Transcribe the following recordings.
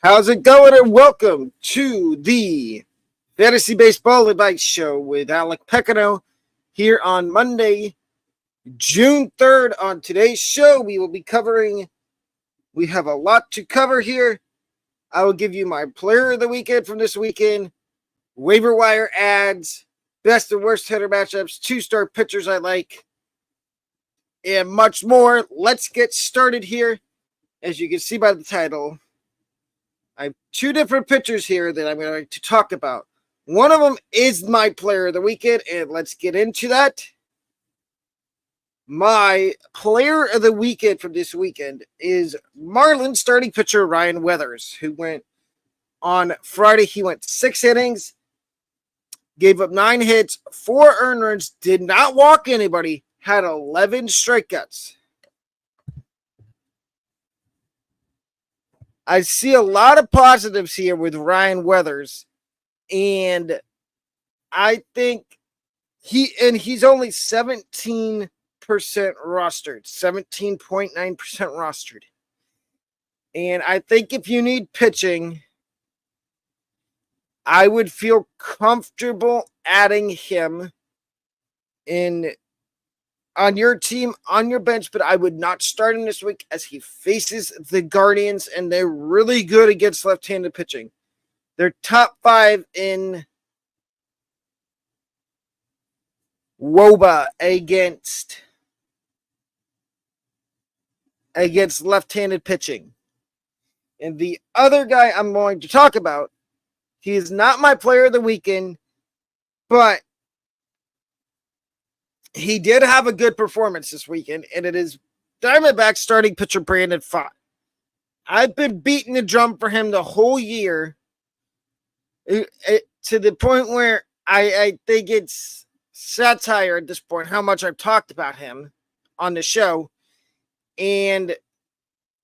How's it going? And welcome to the Fantasy Baseball Advice Show with Alec Pecano here on Monday, June 3rd. On today's show, we have a lot to cover here. I will give you my player of the weekend from this weekend, waiver wire ads, best and worst hitter matchups, two-star pitchers I like, and much more. Let's get started here. As you can see by the title, I have two different pitchers here that I'm going to talk about. One of them is my player of the weekend, and let's get into that. My player of the weekend from this weekend is Marlins starting pitcher Ryan Weathers, who went on Friday. He went 6 innings, gave up 9 hits, 4 earned runs, did not walk anybody, had 11 strikeouts. I see a lot of positives here with Ryan Weathers, and I think he's only 17% rostered, 17.9% rostered. And I think if you need pitching, I would feel comfortable adding him on your team, on your bench, but I would not start him this week as he faces the Guardians, and they're really good against left-handed pitching. They're top 5 in WOBA against left-handed pitching. And the other guy I'm going to talk about, he is not my player of the weekend, but he did have a good performance this weekend, and it is Diamondback starting pitcher Brandon Pfaadt. I've been beating the drum for him the whole year to the point where I think it's satire at this point how much I've talked about him on the show. And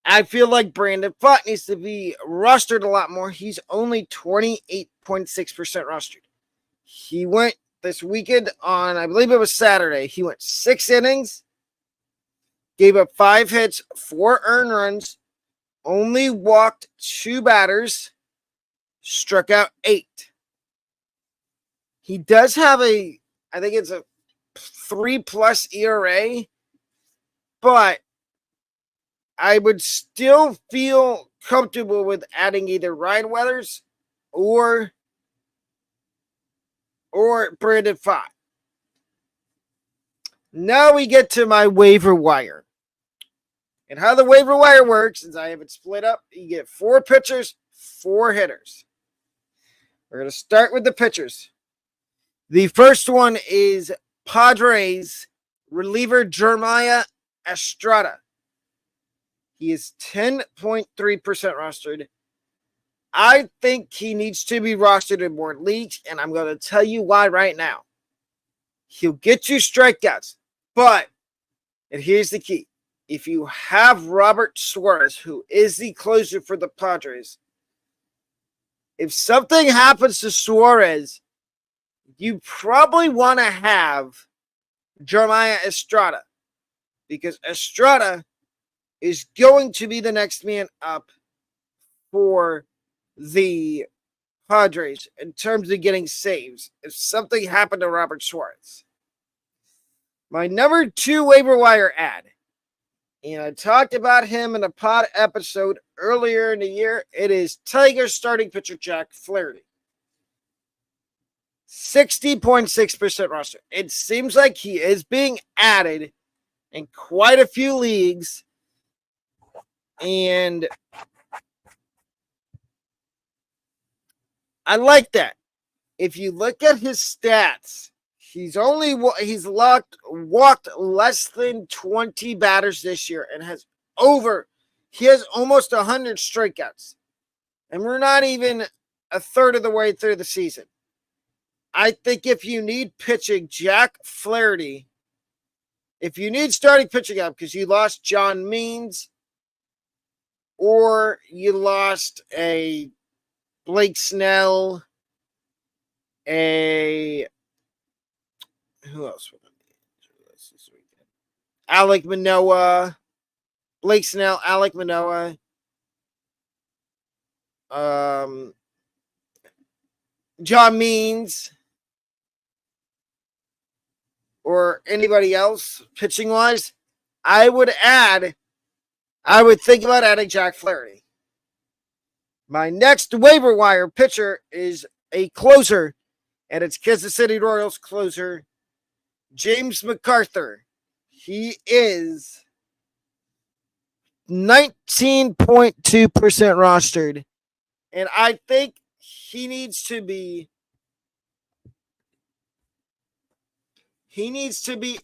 I feel like Brandon Pfaadt needs to be rostered a lot more. He's only 28.6% rostered. He went this weekend on, I believe it was Saturday, he went 6 innings, gave up 5 hits, 4 earned runs, only walked 2 batters, struck out 8. He does have I think it's a 3+ ERA, but I would still feel comfortable with adding either Ryan Weathers or Brandon Pfaadt. Now we get to my waiver wire. And how the waiver wire works is I have it split up. You get 4 pitchers, 4 hitters. We're going to start with the pitchers. The first one is Padres reliever Jeremiah Estrada. He is 10.3% rostered. I think he needs to be rostered in more leagues, and I'm going to tell you why right now. He'll get you strikeouts, but, and here's the key, if you have Robert Suarez, who is the closer for the Padres, if something happens to Suarez, you probably want to have Jeremiah Estrada, because Estrada is going to be the next man up for the Padres in terms of getting saves if something happened to Robert Suarez. My number 2 waiver wire ad, and I talked about him in a pod episode earlier in the year, it is Tigers starting pitcher Jack Flaherty. 60.6% roster. It seems like he is being added in quite a few leagues, and I like that. If you look at his stats, he's walked less than 20 batters this year and he has almost 100 strikeouts. And we're not even a third of the way through the season. I think if you need pitching, Jack Flaherty, if you need starting pitching up because you lost John Means or you lost a Blake Snell, who else was this weekend? Alec Manoah, Blake Snell, Alec Manoah, John Means, or anybody else pitching wise, I would think about adding Jack Flaherty. My next waiver wire pitcher is a closer, and it's Kansas City Royals closer, James McArthur. He is 19.2% rostered, and I think he needs to be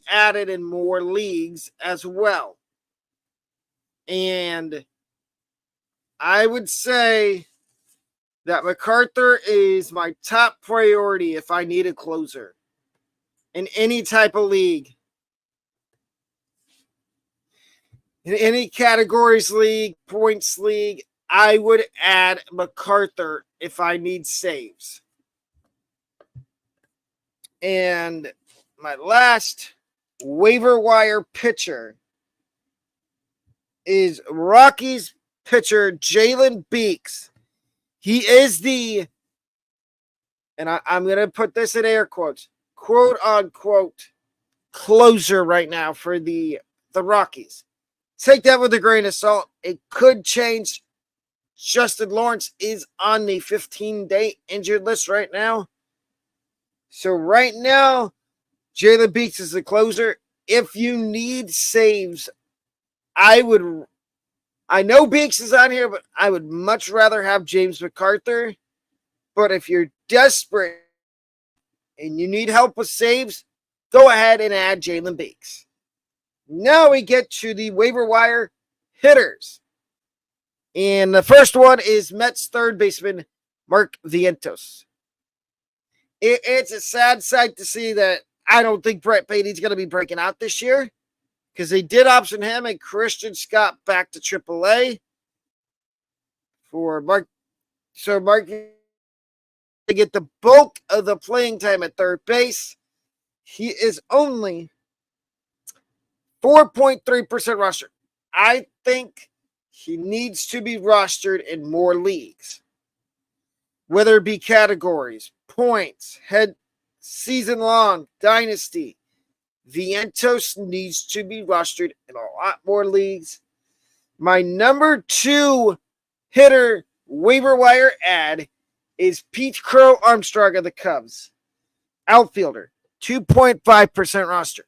added in more leagues as well. And I would say that McArthur is my top priority if I need a closer in any type of league. In any categories league, points league, I would add McArthur if I need saves. And my last waiver wire pitcher is Rockies pitcher Jalen Beeks. He is the, and I'm going to put this in air quotes, quote unquote, closer right now for the Rockies. Take that with a grain of salt. It could change. Justin Lawrence is on the 15-day injured list right now. So right now, Jalen Beeks is the closer. If you need saves, I know Beeks is on here, but I would much rather have James McArthur. But if you're desperate and you need help with saves, go ahead and add Jalen Beeks. Now we get to the waiver wire hitters. And the first one is Mets third baseman Mark Vientos. It's a sad sight to see that I don't think Brett Baty's going to be breaking out this year, because they did option him and Christian Scott back to AAA for Mark. So Mark to get the bulk of the playing time at third base. He is only 4.3% rostered. I think he needs to be rostered in more leagues, whether it be categories, points, head, season long, dynasty. Vientos needs to be rostered in a lot more leagues. My number 2 hitter waiver wire ad is Pete Crow Armstrong of the Cubs. Outfielder, 2.5% rostered.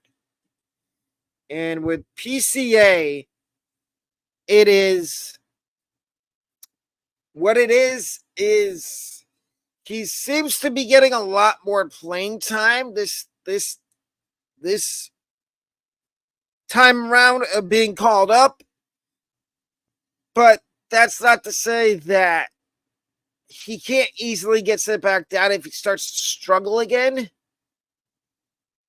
And with PCA, it is what it is he seems to be getting a lot more playing time this time around of being called up. But that's not to say that he can't easily get sent back down if he starts to struggle again.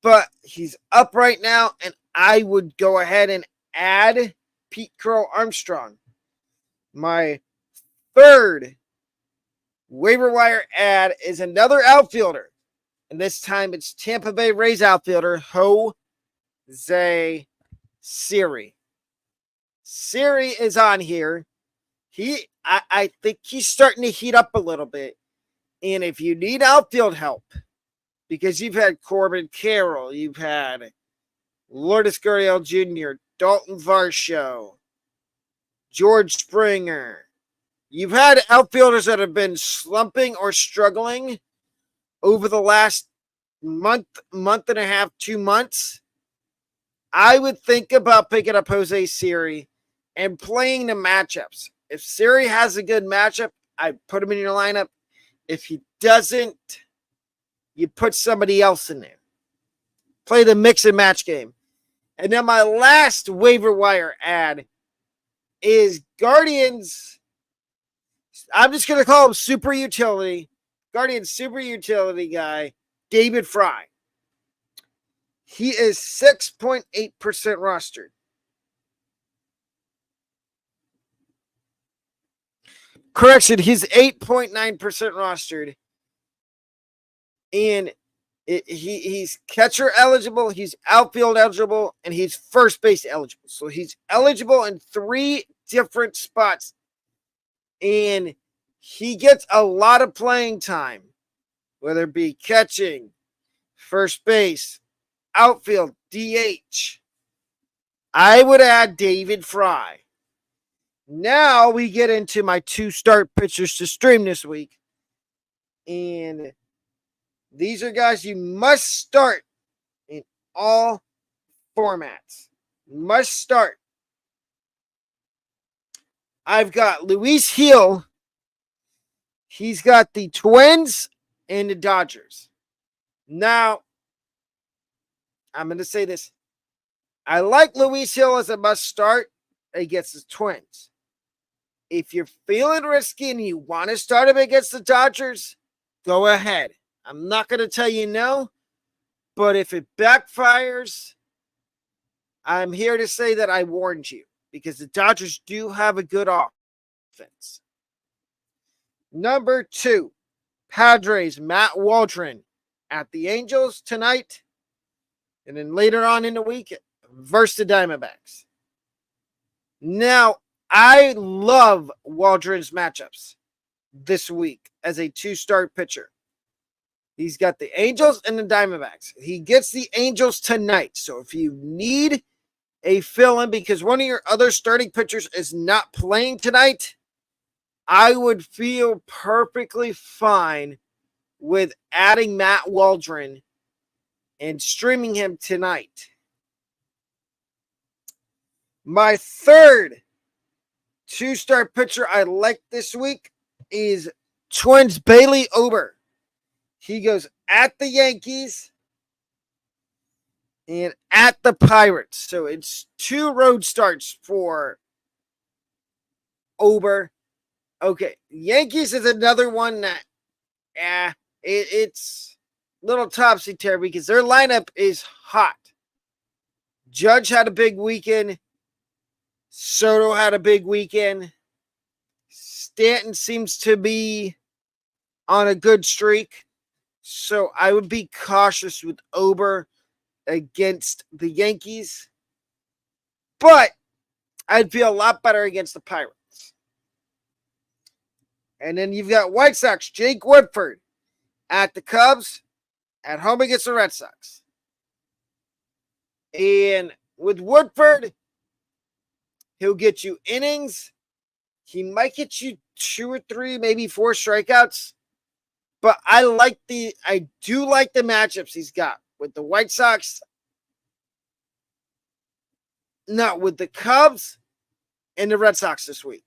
But he's up right now, and I would go ahead and add Pete Crow Armstrong. My third waiver wire ad is another outfielder. And this time it's Tampa Bay Rays outfielder Jose Siri. Siri is on here. I think he's starting to heat up a little bit. And if you need outfield help, because you've had Corbin Carroll, you've had Lourdes Gurriel Jr., Dalton Varsho, George Springer. You've had outfielders that have been slumping or struggling over the last month and a half, 2 months. I would think about picking up Jose Siri and playing the matchups. If Siri has a good matchup, I put him in your lineup. If he doesn't, you put somebody else in there. Play the mix and match game. And then my last waiver wire ad is Guardians. I'm just going to call him Super Utility. Guardians Super Utility guy, David Fry. He is 6.8% rostered. Correction, he's 8.9% rostered. And He's catcher eligible, he's outfield eligible, and he's first base eligible. So he's eligible in 3 different spots. And he gets a lot of playing time, whether it be catching, first base, outfield, DH. I would add David Fry. Now we get into my 2 start pitchers to stream this week. And these are guys you must start in all formats. Must start. I've got Luis Hill. He's got the Twins and the Dodgers. Now, I'm going to say this. I like Luis Hill as a must start against the Twins. If you're feeling risky and you want to start him against the Dodgers, go ahead. I'm not going to tell you no, but if it backfires, I'm here to say that I warned you because the Dodgers do have a good offense. Number 2, Padres, Matt Waldron at the Angels tonight. And then later on in the week, versus the Diamondbacks. Now, I love Waldron's matchups this week as a 2-start pitcher. He's got the Angels and the Diamondbacks. He gets the Angels tonight. So if you need a fill-in because one of your other starting pitchers is not playing tonight, I would feel perfectly fine with adding Matt Waldron and streaming him tonight. My third 2-start pitcher I like this week is Twins Bailey Ober. He goes at the Yankees and at the Pirates. So it's 2 road starts for Ober. Okay, Yankees is another one that, it's a little topsy-turvy because their lineup is hot. Judge had a big weekend. Soto had a big weekend. Stanton seems to be on a good streak. So I would be cautious with Ober against the Yankees. But I'd feel a lot better against the Pirates. And then you've got White Sox, Jake Woodford at the Cubs, at home against the Red Sox. And with Woodford, he'll get you innings. He might get you 2 or 3, maybe 4 strikeouts. But I do like the matchups he's got with the White Sox. No, with the Cubs and the Red Sox this week.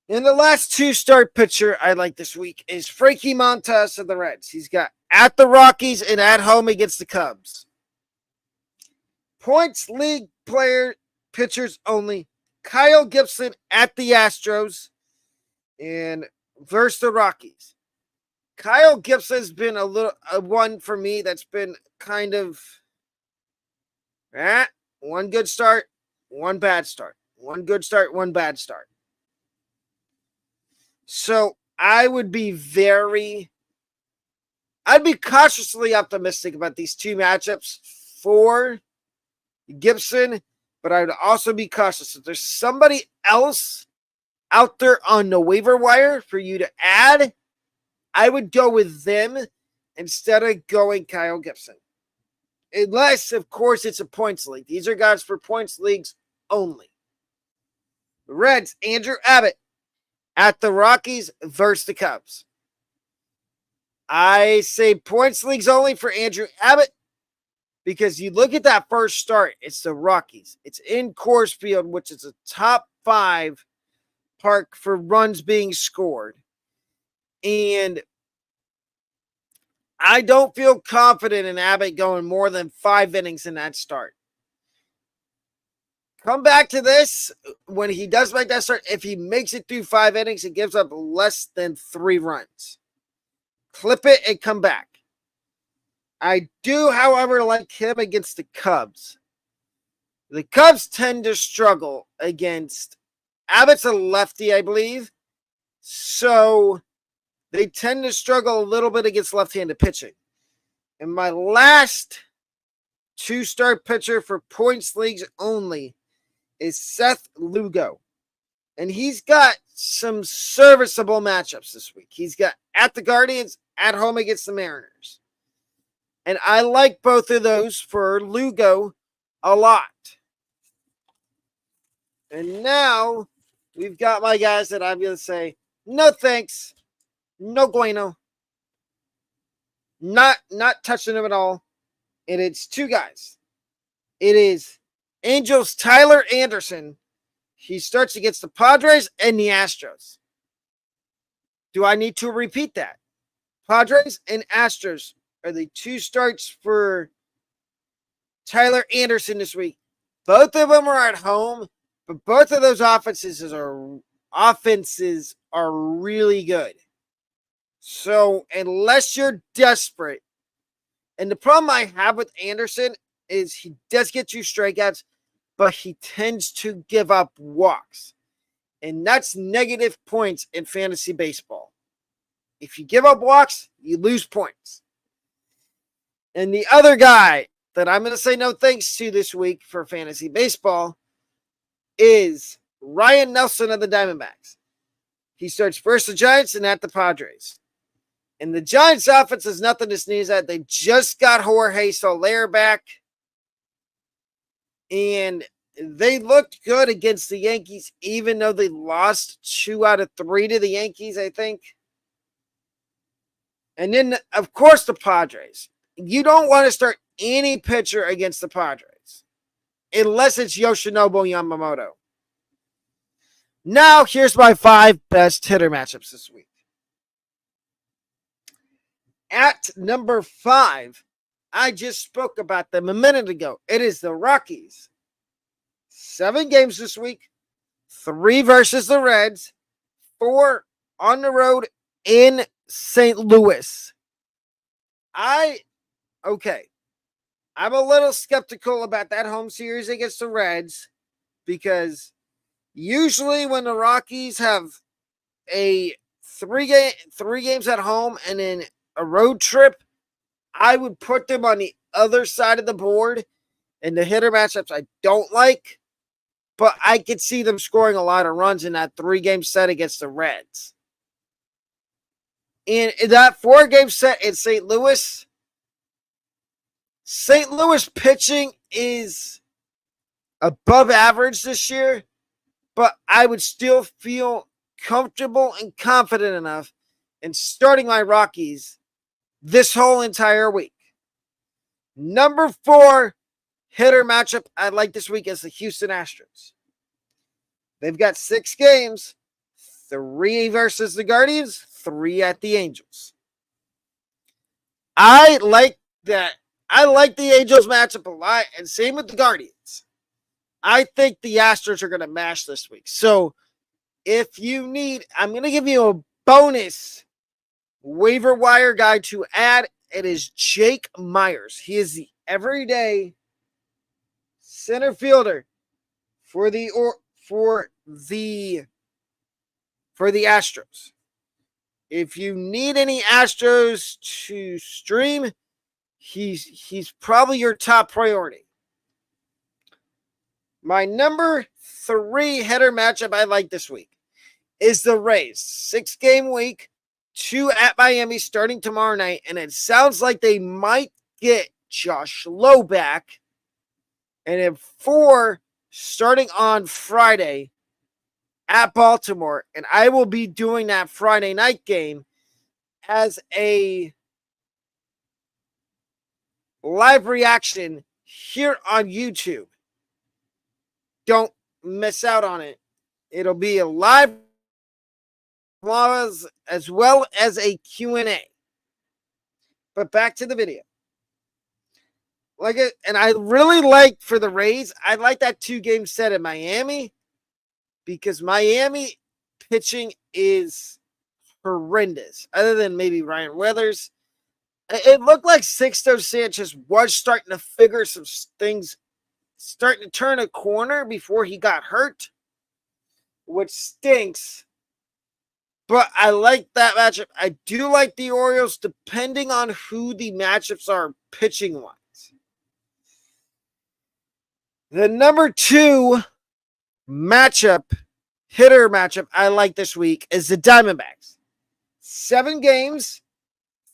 And the last 2-start pitcher I like this week is Frankie Montas of the Reds. He's got at the Rockies and at home against the Cubs. Points league pitchers only. Kyle Gibson at the Astros and versus the Rockies. Kyle Gibson's been a one for me that's been kind of one good start, one bad start. One good start, one bad start. So I'd be cautiously optimistic about these 2 matchups for Gibson, but I would also be cautious. If there's somebody else out there on the waiver wire for you to add, I would go with them instead of going Kyle Gibson. Unless, of course, it's a points league. These are guys for points leagues only. The Reds, Andrew Abbott at the Rockies versus the Cubs. I say points leagues only for Andrew Abbott because you look at that first start, it's the Rockies. It's in Coors Field, which is a top 5 park for runs being scored. And I don't feel confident in Abbott going more than 5 innings in that start. Come back to this when he does make that start. If he makes it through 5 innings, it gives up less than 3 runs. Clip it and come back. I do, however, like him against the Cubs. The Cubs tend to struggle against Abbott's a lefty, I believe. So they tend to struggle a little bit against left-handed pitching. And my last 2-start pitcher for points leagues only is Seth Lugo. And he's got some serviceable matchups this week. He's got at the Guardians, at home against the Mariners. And I like both of those for Lugo a lot. And now we've got my guys that I'm going to say, no thanks, no bueno. Not touching them at all. And it's 2 guys. It is Angels' Tyler Anderson. He starts against the Padres and the Astros. Do I need to repeat that? Padres and Astros are the 2 starts for Tyler Anderson this week. Both of them are at home, but both of those offenses are really good. So unless you're desperate, and the problem I have with Anderson is he does get you strikeouts, but he tends to give up walks. And that's negative points in fantasy baseball. If you give up walks, you lose points. And the other guy that I'm going to say no thanks to this week for fantasy baseball is Ryan Nelson of the Diamondbacks. He starts first the Giants and at the Padres. And the Giants' offense is nothing to sneeze at. They just got Jorge Soler back. And they looked good against the Yankees, even though they lost 2 out of 3 to the Yankees, I think. And then, of course, the Padres. You don't want to start any pitcher against the Padres unless it's Yoshinobu Yamamoto. Now, here's my 5 best hitter matchups this week. At number 5, I just spoke about them a minute ago. It is the Rockies. 7 games this week, 3 versus the Reds, 4 on the road in St. Louis. I'm a little skeptical about that home series against the Reds because usually when the Rockies have a 3 games at home and then a road trip, I would put them on the other side of the board. And the hitter matchups I don't like, but I could see them scoring a lot of runs in that 3-game set against the Reds. In that 4-game set in St. Louis pitching is above average this year, but I would still feel comfortable and confident enough in starting my Rockies this whole entire week. Number 4 hitter matchup I like this week is the Houston Astros. They've got 6 games, 3 versus the Guardians, 3 at the Angels. I like that. I like the Angels matchup a lot, and same with the Guardians. I think the Astros are going to mash this week. So if you need, I'm going to give you a bonus waiver wire guy to add. It is Jake Myers. He is the everyday center fielder for the Astros. If you need any Astros to stream, he's probably your top priority. My number 3 hitter matchup I like this week is the Rays. 6-game week, 2 at Miami starting tomorrow night, and it sounds like they might get Josh Lowe back. And then 4 starting on Friday at Baltimore. And I will be doing that Friday night game as a live reaction here on YouTube. Don't miss out on it. It'll be a live as well as a Q&A. But back to the video. And I really like for the Rays, I like that 2-game set in Miami because Miami pitching is horrendous. Other than maybe Ryan Weathers, it looked like Sixto Sanchez was starting to figure some things, starting to turn a corner before he got hurt, which stinks. But I like that matchup. I do like the Orioles depending on who the matchups are pitching wise. The number 2 hitter matchup I like this week is the Diamondbacks. 7 games,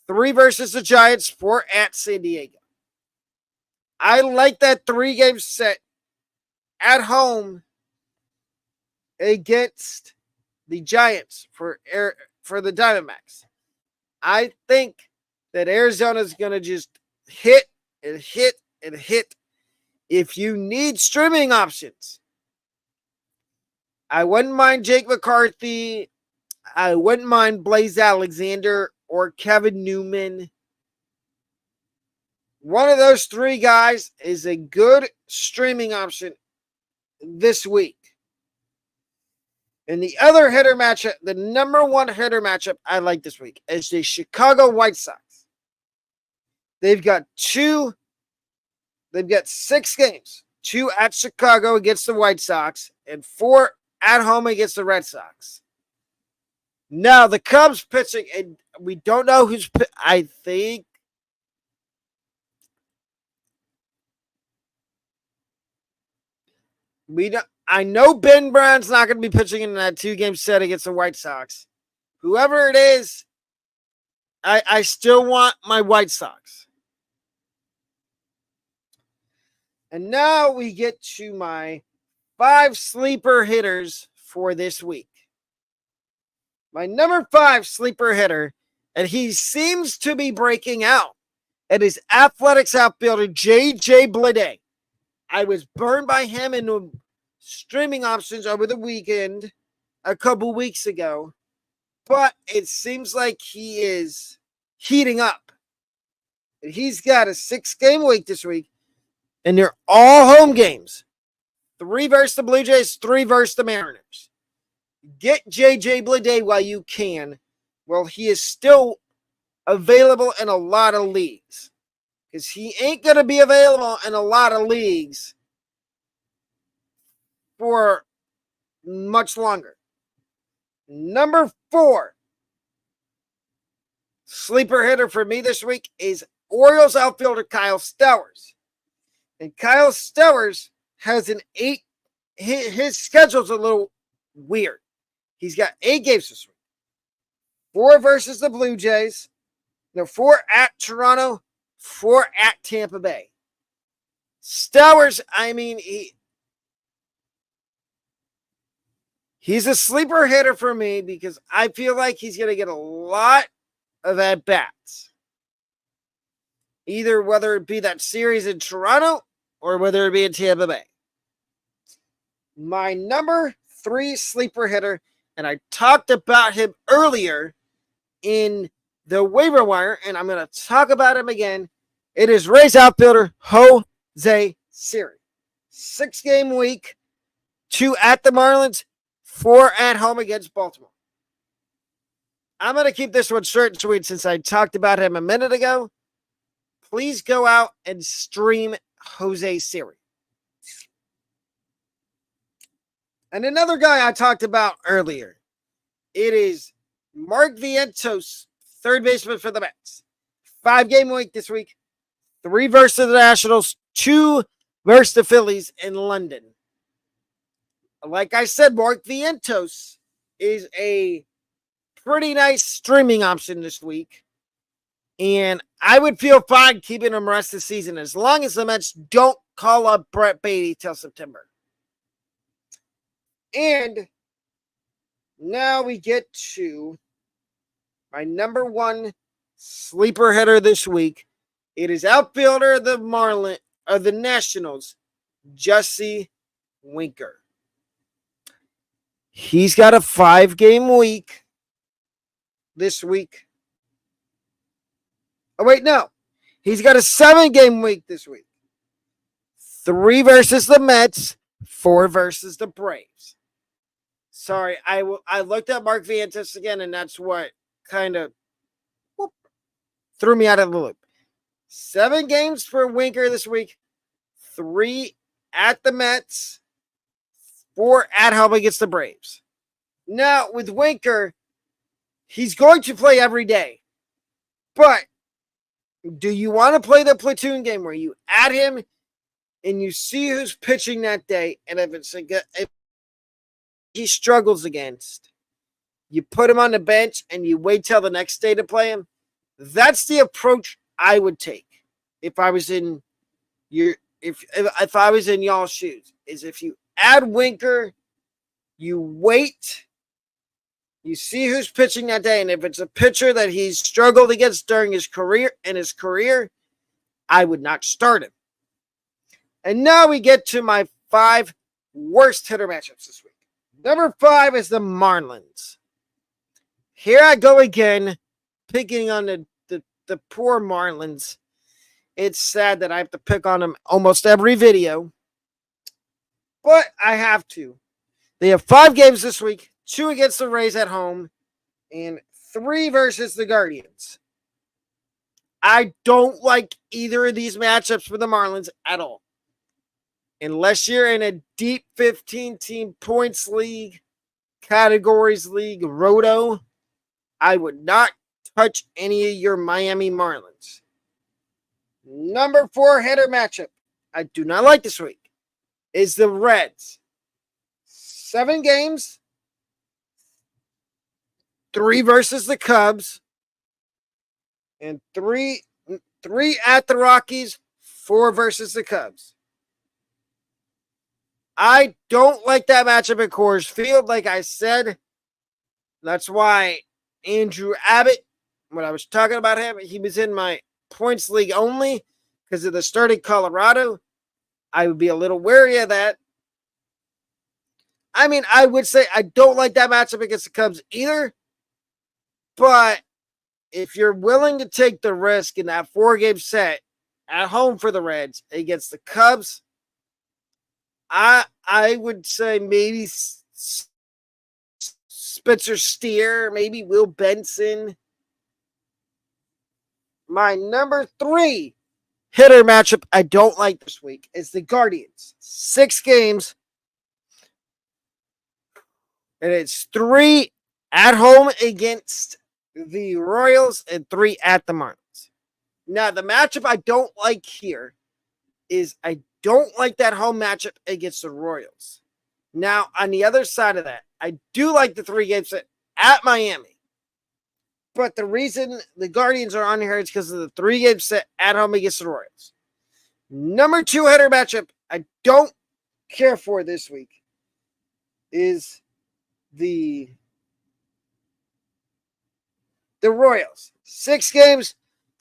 3 versus the Giants, 4 at San Diego. I like that 3-game set at home against the Giants for the Diamondbacks. I think that Arizona is going to just hit and hit and hit. If you need streaming options, I wouldn't mind Jake McCarthy. I wouldn't mind Blaze Alexander or Kevin Newman. One of those 3 guys is a good streaming option this week. And the other hitter matchup, the number 1 hitter matchup I like this week is the Chicago White Sox. They've got 6 games. 2 at Chicago against the White Sox and 4 at home against the Red Sox. Now, the Cubs pitching, and we don't know who's I think I know Ben Brown's not going to be pitching in that 2-game set against the White Sox. Whoever it is, I still want my White Sox. And now we get to my 5 sleeper hitters for this week. My number 5 sleeper hitter, and he seems to be breaking out, it is Athletics outfielder J.J. Bleday. I was burned by him in the streaming options over the weekend a couple weeks ago, but it seems like he is heating up. He's got a 6-game week this week, and they're all home games. 3 versus the Blue Jays, 3 versus the Mariners. Get J.J. Bleday while you can. Well, he is still available in a lot of leagues. Because he ain't going to be available in a lot of leagues for much longer. Number 4 sleeper hitter for me this week is Orioles outfielder Kyle Stowers. And Kyle Stowers has his schedule's a little weird. He's got 8 games this week. 4 versus the Blue Jays. 4 at Toronto, 4 at Tampa Bay. Stowers, I mean, he's a sleeper hitter for me because I feel like he's going to get a lot of at-bats. Either whether it be that series in Toronto or whether it be in Tampa Bay. My number 3 sleeper hitter, and I talked about him earlier in the waiver wire, and I'm going to talk about him again. It is Rays outfielder Jose Siri. 6-game week, 2 at the Marlins, 4 at home against Baltimore. I'm going to keep this one short and sweet since I talked about him a minute ago. Please go out and stream Jose Siri. And another guy I talked about earlier, it is Mark Vientos, third baseman for the Mets. 5-game week this week. 3 versus the Nationals, 2 versus the Phillies in London. Like I said, Mark Vientos is a pretty nice streaming option this week. And I would feel fine keeping him the rest of the season as long as the Mets don't call up Brett Beatty till September. And now we get to my number 1 sleeper hitter this week. It is outfielder of the Nationals, Jesse Winker. He's got a 5-game week this week. Oh, wait, no. He's got a 7-game week this week. 3 versus the Mets, 4 versus the Braves. Sorry, I looked at Mark Vientos again, and that's what kind of threw me out of the loop. 7 games for Winker this week. 3 at the Mets. 4 at home against the Braves. Now, with Winker, He's going to play every day. But do you want to play the platoon game where you add him and you see who's pitching that day, and if he struggles against, you put him on the bench and you wait till the next day to play him? That's the approach I would take if I was in if I was in y'all's shoes. Is if you add Winker, you wait, you see who's pitching that day, and if it's a pitcher that he's struggled against during his career, I would not start him. And now we get to my 5 worst hitter matchups this week. Number 5 is the Marlins. Here I go again, picking on the poor Marlins. It's sad that I have to pick on them almost every video, but I have to. They have 5 games this week, 2 against the Rays at home, and 3 versus the Guardians. I don't like either of these matchups for the Marlins at all. Unless you're in a deep 15-team points league, categories league, roto, I would not touch any of your Miami Marlins. Number 4 hitter matchup I do not like this week is the Reds. 7 games, 3 versus the Cubs, and 3 at the Rockies, 4 versus the Cubs. I don't like that matchup at Coors Field, like I said. That's why Andrew Abbott, when I was talking about him, he was in my points league only because of the start in Colorado. I would be a little wary of that. I mean, I would say I don't like that matchup against the Cubs either. But if you're willing to take the risk in that 4-game set at home for the Reds against the Cubs, I would say maybe Spencer Steer, maybe Will Benson. My number 3 hitter matchup I don't like this week is the Guardians. 6 games, and it's 3 at home against the Royals and 3 at the Marlins. Now, the matchup I don't like here is I don't like that home matchup against the Royals. Now, on the other side of that, I do like the 3-game set at Miami. But the reason the Guardians are on here is because of the 3-game set at home against the Royals. Number 2 hitter matchup I don't care for this week is the Royals. 6 games,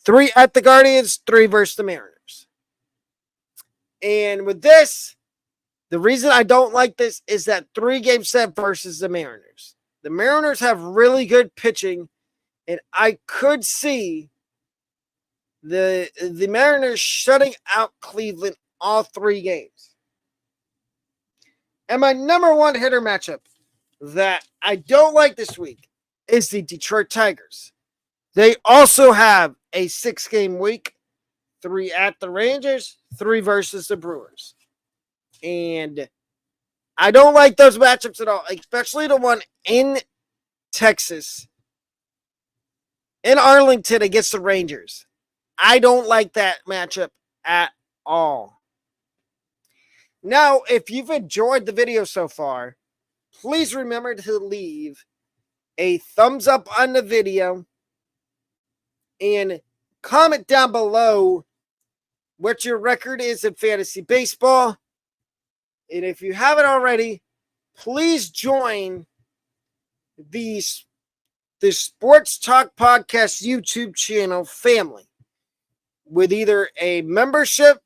3 at the Guardians, 3 versus the Mariners. And with this, the reason I don't like this is that 3-game set versus the Mariners. The Mariners have really good pitching, and I could see the Mariners shutting out Cleveland all 3 games. And my number 1 hitter matchup that I don't like this week is the Detroit Tigers. They also have a 6-game week, 3 at the Rangers, 3 versus the Brewers. And I don't like those matchups at all, especially the one in Texas, in Arlington against the Rangers. I don't like that matchup at all. Now, if you've enjoyed the video so far, please remember to leave a thumbs up on the video and comment down below what your record is in fantasy baseball. And if you haven't already, please join the Sports Talk Podcast YouTube channel family with either a membership,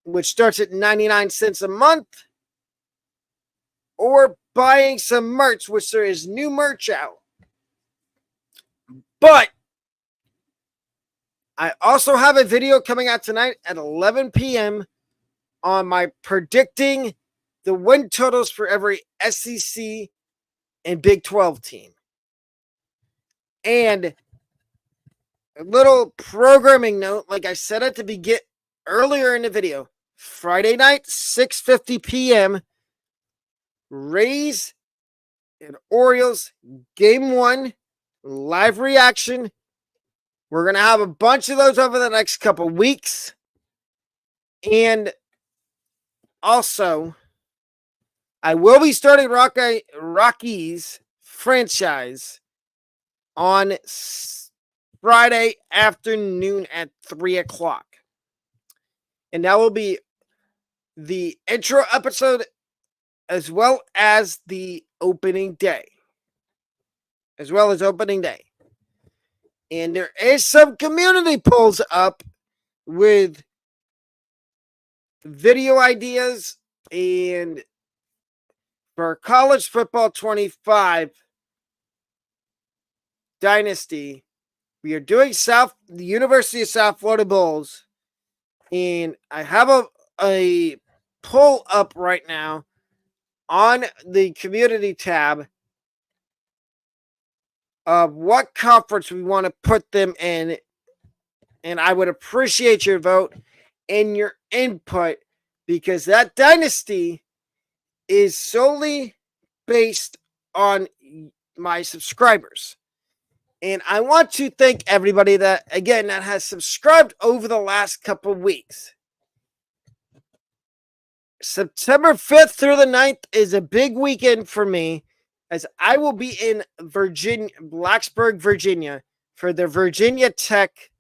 which starts at 99 cents a month, or buying some merch, which there is new merch out. But I also have a video coming out tonight at 11 p.m. on my predicting the win totals for every SEC and Big 12 team. And a little programming note, like I said at the beginning earlier in the video, Friday night, 6:50 p.m., Rays and Orioles, Game 1 live reaction. We're going to have a bunch of those over the next couple weeks. And also, I will be starting Rockies franchise on Friday afternoon at 3 o'clock. And that will be the intro episode as well as the opening day. And there is some community polls up with video ideas, and for college football 25 dynasty, we are doing the University of South Florida Bulls, and I have a poll up right now on the community tab of what conference we want to put them in, and I would appreciate your vote and your input, because that dynasty is solely based on my subscribers. And I want to thank everybody that has subscribed over the last couple blacksburg September 5th through the 9th is a big weekend for me, as I will be in Blacksburg, Virginia, for the Virginia Tech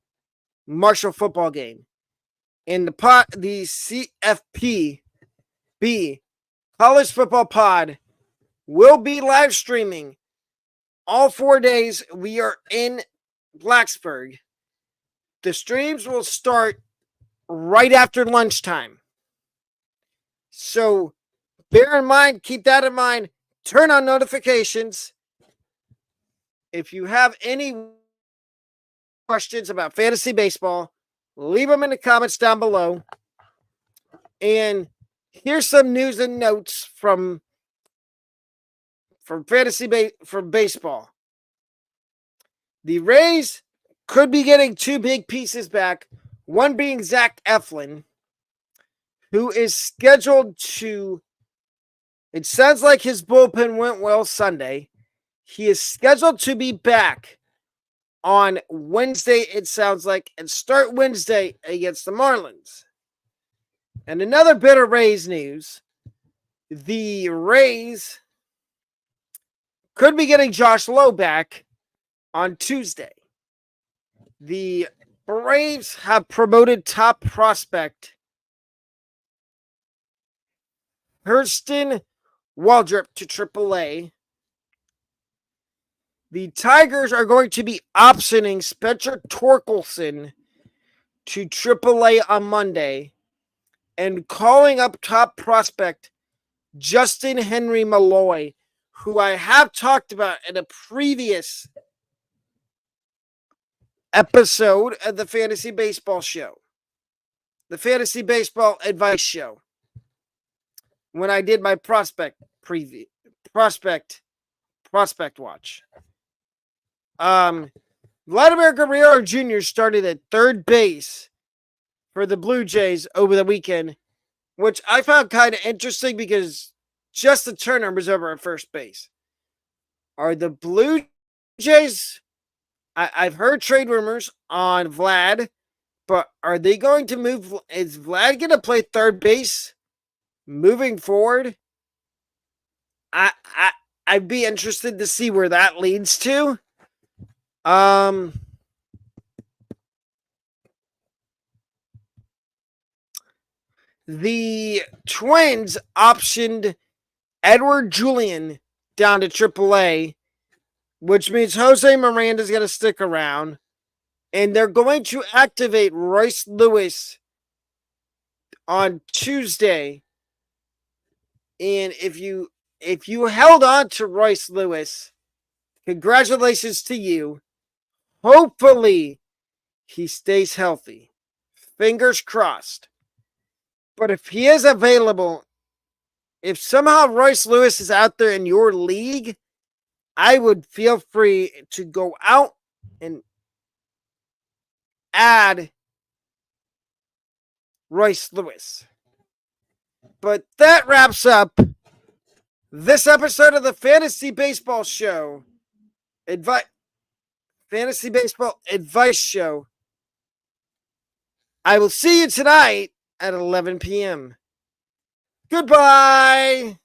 Marshall football game. And the CFPB College Football Pod will be live streaming all 4 days we are in Blacksburg. The streams will start right after lunchtime. So keep that in mind. Turn on notifications. If you have any questions about fantasy baseball, leave them in the comments down below. And here's some news and notes from baseball. The Rays could be getting two big pieces back, one being Zach Eflin, who is scheduled to, it sounds like his bullpen went well Sunday. He is scheduled to be back on Wednesday, it sounds like, and start Wednesday against the Marlins. And another bit of Rays news. The Rays could be getting Josh Lowe back on Tuesday. The Braves have promoted top prospect Hurston Waldrop to AAA. The Tigers are going to be optioning Spencer Torkelson to AAA on Monday and calling up top prospect Justin Henry Malloy, who I have talked about in a previous episode of the Fantasy Baseball Show, the Fantasy Baseball Advice Show, when I did my prospect watch. Vladimir Guerrero Jr. started at third base for the Blue Jays over the weekend, which I found kind of interesting because Justin Turner was over at first base. Are the Blue Jays, I've heard trade rumors on Vlad, but are they going to move? Is Vlad going to play third base moving forward? I'd be interested to see where that leads to. The Twins optioned Edward Julian down to AAA, which means Jose Miranda's going to stick around. And they're going to activate Royce Lewis on Tuesday. And if you held on to Royce Lewis, congratulations to you. Hopefully he stays healthy. Fingers crossed. But if he is available, if somehow Royce Lewis is out there in your league, I would feel free to go out and add Royce Lewis. But that wraps up this episode of the Fantasy Baseball Show. Fantasy Baseball Advice Show. I will see you tonight at 11 p.m. Goodbye.